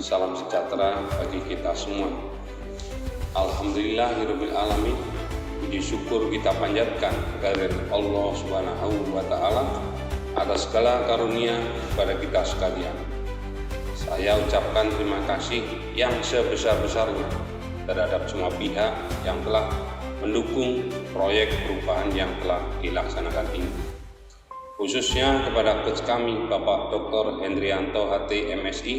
Salam sejahtera bagi kita semua. Alhamdulillahirabbil alamin. Puji syukur kita panjatkan kehadirat Allah Subhanahu wa taala atas segala karunia kepada kita sekalian. Saya ucapkan terima kasih yang sebesar-besarnya terhadap semua pihak yang telah mendukung proyek perubahan yang telah dilaksanakan ini. Khususnya kepada coach kami Bapak Dr. Hendrianto HT MSI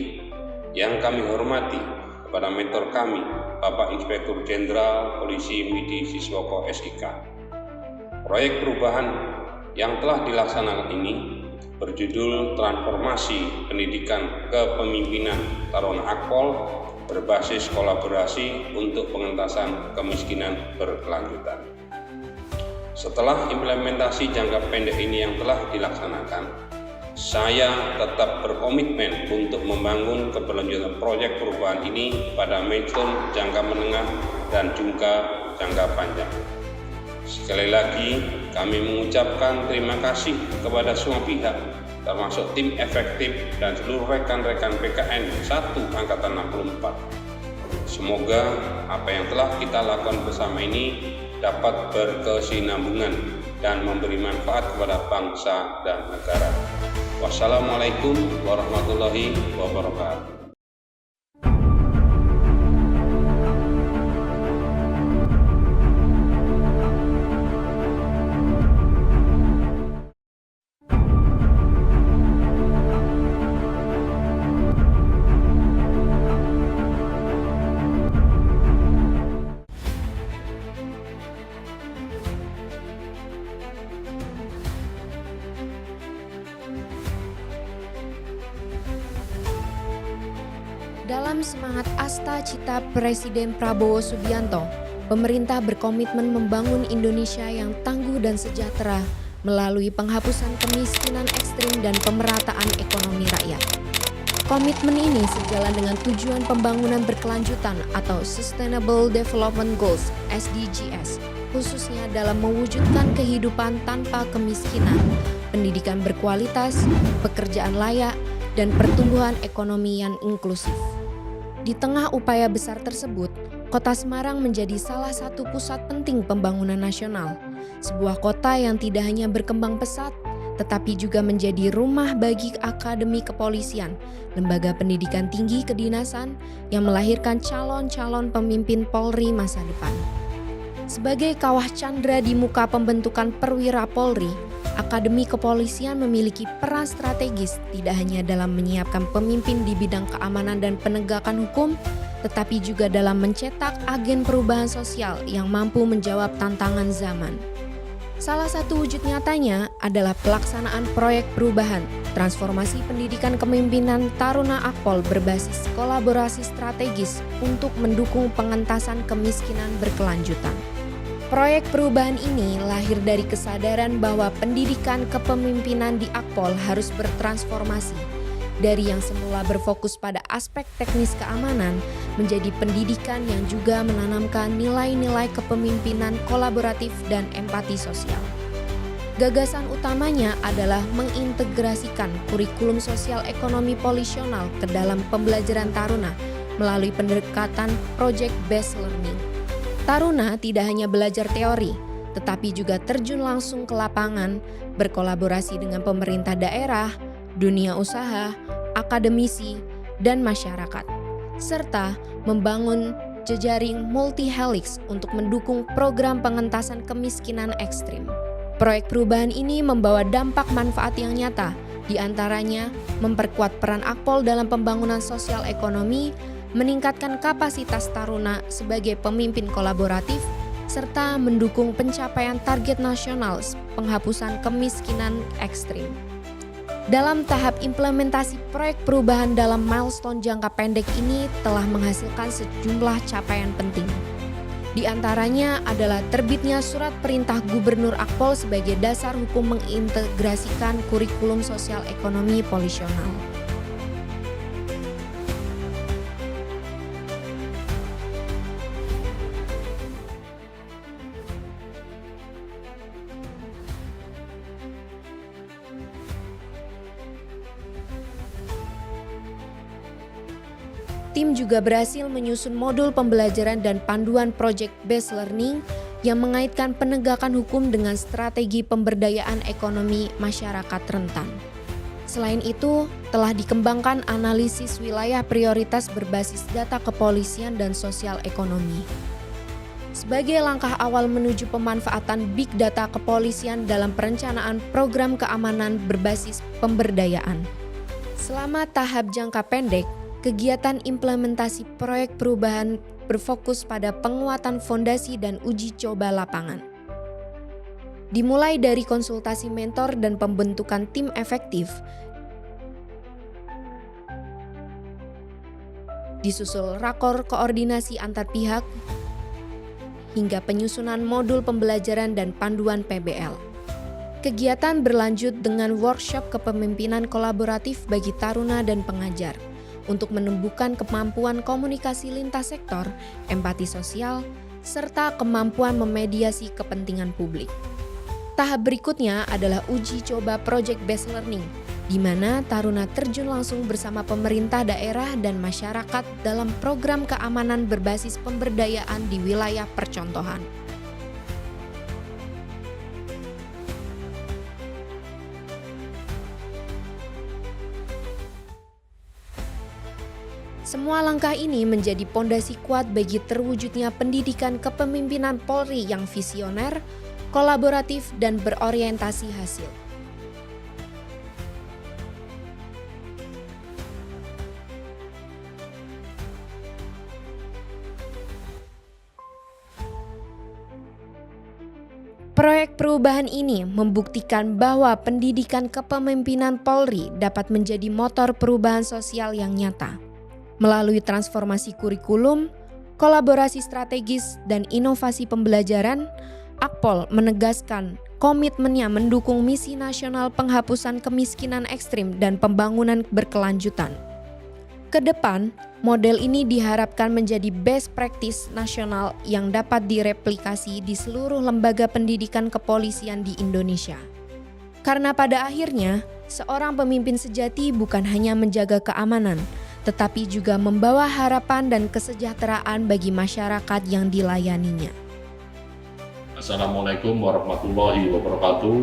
yang kami hormati, kepada mentor kami Bapak Inspektur Jenderal Polisi Widi Siswoko SIK. Proyek perubahan yang telah dilaksanakan ini berjudul Transformasi Pendidikan Kepemimpinan Taruna Akpol berbasis kolaborasi untuk pengentasan kemiskinan berkelanjutan. Setelah implementasi jangka pendek ini yang telah dilaksanakan, saya tetap berkomitmen untuk membangun keberlanjutan proyek perubahan ini pada milestone jangka menengah dan juga jangka panjang. Sekali lagi, kami mengucapkan terima kasih kepada semua pihak, termasuk tim efektif dan seluruh rekan-rekan PKN 1 Angkatan 64. Semoga apa yang telah kita lakukan bersama ini dapat berkesinambungan dan memberi manfaat kepada bangsa dan negara. Wassalamualaikum warahmatullahi wabarakatuh. Dalam semangat Asta Cita Presiden Prabowo Subianto, pemerintah berkomitmen membangun Indonesia yang tangguh dan sejahtera melalui penghapusan kemiskinan ekstrim dan pemerataan ekonomi rakyat. Komitmen ini sejalan dengan tujuan pembangunan berkelanjutan atau Sustainable Development Goals (SDGs), khususnya dalam mewujudkan kehidupan tanpa kemiskinan, pendidikan berkualitas, pekerjaan layak, dan pertumbuhan ekonomi yang inklusif. Di tengah upaya besar tersebut, Kota Semarang menjadi salah satu pusat penting pembangunan nasional. Sebuah kota yang tidak hanya berkembang pesat, tetapi juga menjadi rumah bagi akademi kepolisian, lembaga pendidikan tinggi kedinasan yang melahirkan calon-calon pemimpin Polri masa depan. Sebagai kawah candra di muka pembentukan perwira Polri, Akademi Kepolisian memiliki peran strategis tidak hanya dalam menyiapkan pemimpin di bidang keamanan dan penegakan hukum, tetapi juga dalam mencetak agen perubahan sosial yang mampu menjawab tantangan zaman. Salah satu wujud nyatanya adalah pelaksanaan proyek perubahan, transformasi pendidikan kepemimpinan Taruna Akpol berbasis kolaborasi strategis untuk mendukung pengentasan kemiskinan berkelanjutan. Proyek perubahan ini lahir dari kesadaran bahwa pendidikan kepemimpinan di Akpol harus bertransformasi dari yang semula berfokus pada aspek teknis keamanan menjadi pendidikan yang juga menanamkan nilai-nilai kepemimpinan kolaboratif dan empati sosial. Gagasan utamanya adalah mengintegrasikan kurikulum sosial ekonomi polisional ke dalam pembelajaran taruna melalui pendekatan project based learning. Taruna tidak hanya belajar teori, tetapi juga terjun langsung ke lapangan, berkolaborasi dengan pemerintah daerah, dunia usaha, akademisi, dan masyarakat, serta membangun jejaring multi-helix untuk mendukung program pengentasan kemiskinan ekstrim. Proyek perubahan ini membawa dampak manfaat yang nyata, di antaranya memperkuat peran Akpol dalam pembangunan sosial ekonomi, meningkatkan kapasitas taruna sebagai pemimpin kolaboratif, serta mendukung pencapaian target nasional penghapusan kemiskinan ekstrim. Dalam tahap implementasi proyek perubahan dalam milestone jangka pendek ini telah menghasilkan sejumlah capaian penting. Di antaranya adalah terbitnya surat perintah Gubernur Akpol sebagai dasar hukum mengintegrasikan kurikulum sosial ekonomi polisional. Tim juga berhasil menyusun modul pembelajaran dan panduan project based learning yang mengaitkan penegakan hukum dengan strategi pemberdayaan ekonomi masyarakat rentan. Selain itu, telah dikembangkan analisis wilayah prioritas berbasis data kepolisian dan sosial ekonomi. Sebagai langkah awal menuju pemanfaatan big data kepolisian dalam perencanaan program keamanan berbasis pemberdayaan. Selama tahap jangka pendek, kegiatan implementasi proyek perubahan berfokus pada penguatan fondasi dan uji coba lapangan. Dimulai dari konsultasi mentor dan pembentukan tim efektif, disusul rakor koordinasi antar pihak, hingga penyusunan modul pembelajaran dan panduan PBL. Kegiatan berlanjut dengan workshop kepemimpinan kolaboratif bagi taruna dan pengajar untuk menumbuhkan kemampuan komunikasi lintas sektor, empati sosial, serta kemampuan memediasi kepentingan publik. Tahap berikutnya adalah uji coba project based learning, di mana taruna terjun langsung bersama pemerintah daerah dan masyarakat dalam program keamanan berbasis pemberdayaan di wilayah percontohan. Semua langkah ini menjadi pondasi kuat bagi terwujudnya pendidikan kepemimpinan Polri yang visioner, kolaboratif, dan berorientasi hasil. Proyek perubahan ini membuktikan bahwa pendidikan kepemimpinan Polri dapat menjadi motor perubahan sosial yang nyata. Melalui transformasi kurikulum, kolaborasi strategis, dan inovasi pembelajaran, Akpol menegaskan komitmennya mendukung misi nasional penghapusan kemiskinan ekstrim dan pembangunan berkelanjutan. Kedepan, model ini diharapkan menjadi best practice nasional yang dapat direplikasi di seluruh lembaga pendidikan kepolisian di Indonesia. Karena pada akhirnya, seorang pemimpin sejati bukan hanya menjaga keamanan, tetapi juga membawa harapan dan kesejahteraan bagi masyarakat yang dilayaninya. Assalamualaikum warahmatullahi wabarakatuh.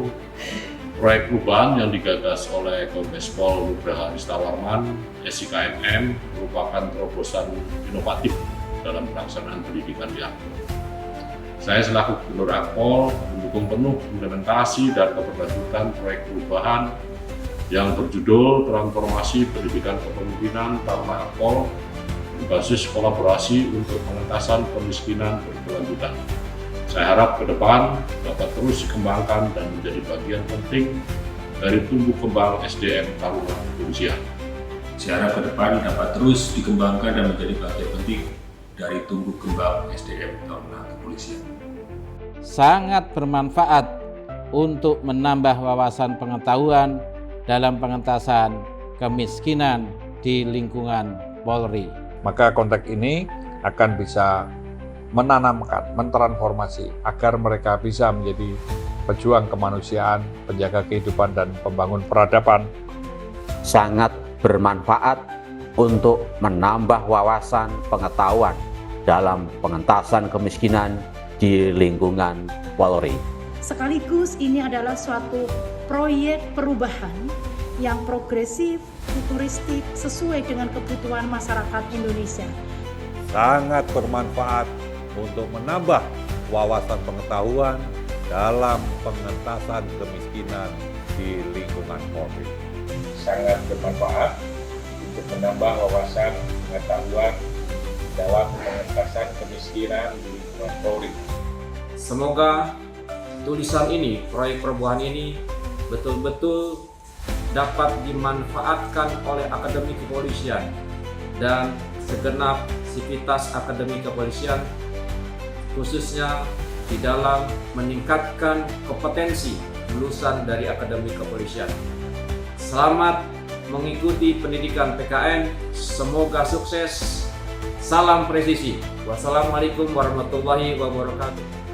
Proyek perubahan yang digagas oleh Kombes Pol Nugraha Aristawarman, SIKMM, merupakan terobosan inovatif dalam pelaksanaan pendidikan di Akpol. Saya selaku Gubernur Akpol mendukung penuh implementasi dan keberlanjutan proyek perubahan yang berjudul Transformasi Pendidikan Kepemimpinan Taruna Akpol berbasis kolaborasi untuk pengentasan kemiskinan berkelanjutan. Saya harap ke depan dapat terus dikembangkan dan menjadi bagian penting dari tumbuh kembang SDM Taruna Kepolisian. Saya harap ke depan dapat terus dikembangkan dan menjadi bagian penting dari tumbuh kembang SDM Taruna Kepolisian. Sangat bermanfaat untuk menambah wawasan pengetahuan dalam pengentasan kemiskinan di lingkungan Polri. Maka konteks ini akan bisa menanamkan, mentransformasi agar mereka bisa menjadi pejuang kemanusiaan, penjaga kehidupan dan pembangun peradaban. Sangat bermanfaat untuk menambah wawasan pengetahuan dalam pengentasan kemiskinan di lingkungan Polri. Sekaligus ini adalah suatu proyek perubahan yang progresif, futuristik, sesuai dengan kebutuhan masyarakat Indonesia. Sangat bermanfaat untuk menambah wawasan pengetahuan dalam pengentasan kemiskinan di lingkungan Polri. Sangat bermanfaat untuk menambah wawasan pengetahuan dalam pengentasan kemiskinan di lingkungan Polri. Semoga tulisan ini, proyek perubahan ini betul-betul dapat dimanfaatkan oleh Akademi Kepolisian dan segenap sivitas Akademi Kepolisian, khususnya di dalam meningkatkan kompetensi lulusan dari Akademi Kepolisian. Selamat mengikuti pendidikan PKN, semoga sukses. Salam presisi. Wassalamualaikum warahmatullahi wabarakatuh.